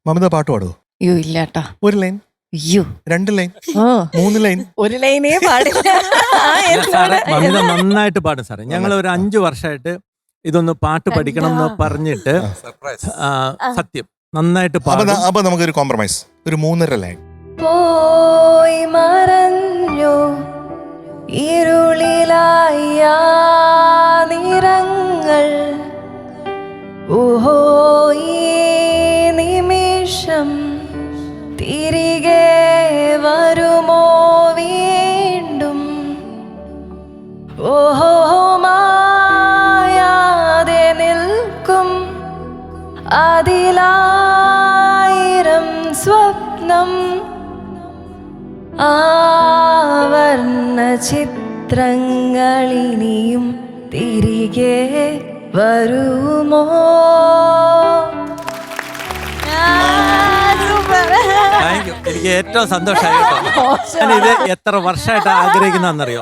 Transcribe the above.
മമിത പാട്ട് പാടുവോ? അയ്യോ ഇല്ലാട്ടാ. ഒരു ലൈൻ, അയ്യോ 2 ലൈൻ, ഓ 3 ലൈൻ? ഒരു ലൈനേ പാടില്ല. സാറേ മമിത നന്നായിട്ട് പാടും സാറേ. ഞങ്ങൾ ഒരു 5 വർഷമായിട്ട് ഇതൊന്ന് പാട്ട് പഠിക്കണം എന്ന് പറഞ്ഞിട്ട് സത്യം നന്നായിട്ട് പാടും. അപ്പൊ നമുക്കൊരു കോംപ്രമൈസ്, ഒരു 3.5 ലൈൻ. പോയി മറഞ്ഞു ഇരുളിലായ നിറങ്ങൾ, ഓഹോ ഈ നിമിഷം തിരികെ വരുമോ വീണ്ടും, ഓഹോ മായാതെ നിൽക്കും അതിലായിരം സ്വപ്നം, ആവർണ്ണ ചിത്രങ്ങളിനിയും തിരികെ വരുമോ? Thank you. എനിക്ക് ഏറ്റവും സന്തോഷമായി കേട്ടോ. ഞാൻ ഇത് എത്ര വർഷമായിട്ട് ആഗ്രഹിക്കുന്നറിയോ.